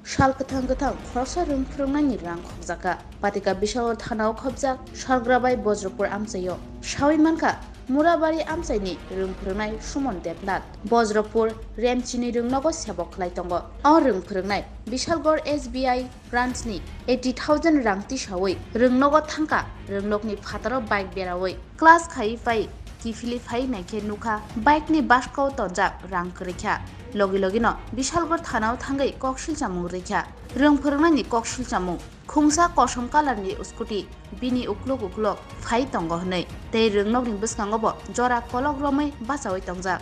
साल गोथां गोथां खरसा रोंफ्रोंनायनि रां खबजाका पातिका बिशाल थानाव खबजाक सारग्राबाय बज्रपुर आमचायो सावै मानखा मुराबारि आमचाइनि रोंफ्रोंनाय सुमन देबनाथ बज्रपुर रेमचिनि रोंनगो सेबक खालायतंगो अ रोंफ्रोंनाय बिशालगड़ SBI ब्रान्चनि 80,000 रां तिसावै रोंनगो थांका रोंनगनि फाताराव बाइक बेरावै क्लास खाइ फाइ किफिलि फाइ नाइखे नुखा बाइकनि बासकाव तंजाक रां करेख्या लगे लगेनो बिशालगड़ थानाव थांगै ककशिल जामुं रैख्या रोंफोरोंनायनि ककशिल जामुं खुंसा कसम कालारनि स्कुटी बिनि उक्लुक उक्लुक फाइ तंग हनै तै रोंनगनि बसकांगबो जरा कलक रमै बासावै तंजाक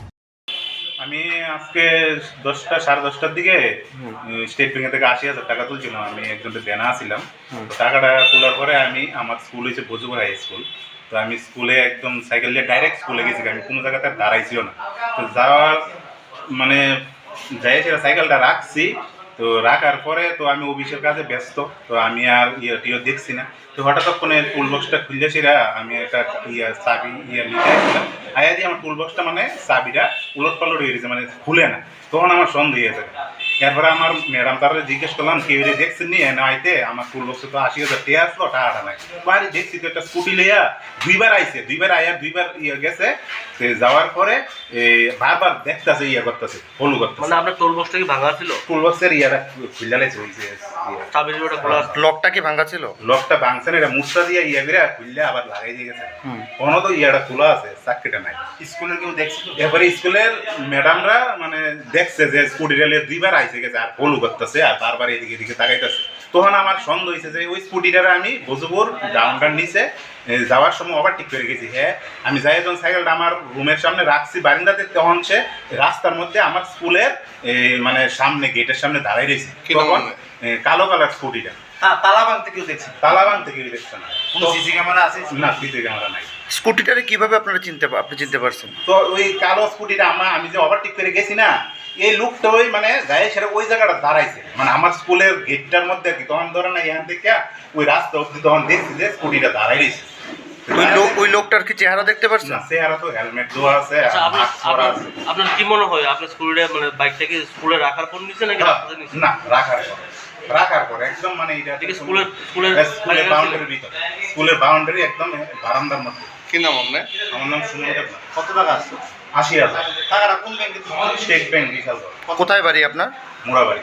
আমি আজকে 10টা সাড়ে 10টার দিকে স্টেট ব্যাংক থেকে 80,000 টাকা তুলছিলাম। আমি একজনের দেনা ছিলাম। টাকাটা তোলার পরে আমি আমার স্কুল হয়েছে ভোজপুর হাই স্কুল। তো আমি স্কুলে একদম সাইকেল দিয়ে ডাইরেক্ট স্কুলে গেছি, আমি কোনো জায়গাতে দাঁড়াইছিও না। তো যাওয়ার মানে যাই সেটা সাইকেলটা রাখছি, তো রাখার পরে তো আমি অফিসের কাজে ব্যস্ত, তো আমি আর টিও দেখছি না। তো হঠাৎ করে টুল বক্সটা খুললে সেটা আমি একটা চাবি নিতে আসছিলাম, আয়া দিয়ে আমার টুল বক্সটা মানে চাবিটা উলট পালট হয়ে গেছে, মানে খুলে না। তখন আমার সন্দেহ হয়েছে। এরপরে আমার ম্যাডাম তারা জিজ্ঞেস করলাম কেউ দেখছেন নি না আইতে, আমার টুল বক্সে তো 80,000 টাকা আসলো, টাকাটা নাই। বাড়ি দেখছি তো একটা স্কুটি লইয়া দুইবার আইছে, দুইবার আয়া দুইবার গেছে। যাওয়ার পরে বারবার দেখতেছে করতেছে ফলো করতেছে। মানে আপনার টুল বক্সটা কি ভাঙা ছিল? টুল বক্সের ইয়াটা খুলে লাইছে, চাবির ওটা খোলা, লকটা কি ভাঙা ছিল? লকটা ভাঙছে না, এটা মুসটা দিয়ে করে খুললে আবার লাগাই দিয়ে গেছে। কোনো তো ইয়াটা খোলা আছে, চাকরিটা নাই। স্কুলের কেউ দেখছিল? এবারে স্কুলের ম্যাডামরা মানে দেখছে যে স্কুটি রেলে দুইবার আইসে গেছে আর ফলো করতেছে আর বারবার এদিকে এদিকে তাকাইতেছে। তখন আমার সন্দেহ হয়েছে যে ওই স্কুটিটারে আমি ভোজপুর ডাউনটার নিচে যাওয়ার সময় ওভারটেক করে গেছি। হ্যাঁ, আমি যাই যখন সাইকেলটা আমার রুমের সামনে রাখছি বারিন্দাতে, তখন সে রাস্তার মধ্যে আমার স্কুলের মানে সামনে গেটের সামনে দাঁড়াই রয়েছে। তখন কালো কালার স্কুটিটা। তালা ভাঙতে কেউ দেখছে? তালা ভাঙতে কেউ দেখছে না। কোনো সিসি ক্যামেরা আছে? না, সিসি ক্যামেরা নাই। স্কুটিটারে কিভাবে আপনি চিনতে পারছেন? তো ওই কালো স্কুটিটা আমি যে ওভারটেক করে গেছি না, এই লোকটা ওই মানে যাই সেটা ওই জায়গাটা দাঁড়াইছে, মানে আমার স্কুলের গেটটার মধ্যে আর কি। তখন ধরে না এখান থেকে ওই রাস্তা অব্দি তখন দেখছি যে স্কুটিটা দাঁড়াই রয়েছে। ওই লোকটার কি চেহারা দেখতে পারছেন? না, চেহারা তো হেলমেট দেওয়া আছে। আপনার কি মনে হয় আপনার স্কুলে মানে বাইকটাকে স্কুলে রাখার পর নিচে নাকি রাস্তাতে নিচে? না, রাখার পর একদম মানে এটা স্কুলের বাউন্ডারির ভিতরে, স্কুলের বাউন্ডারি একদম বারান্দার মধ্যে। কি নাম আপনার? আমার নাম সুমন দেবনাথ। কত টাকা আসছে? 80,000 টাকাটা কোন ব্যাংকে? স্টেট ব্যাংক বিশাল। কোথায় বাড়ি আপনার? মুরাবাড়ি।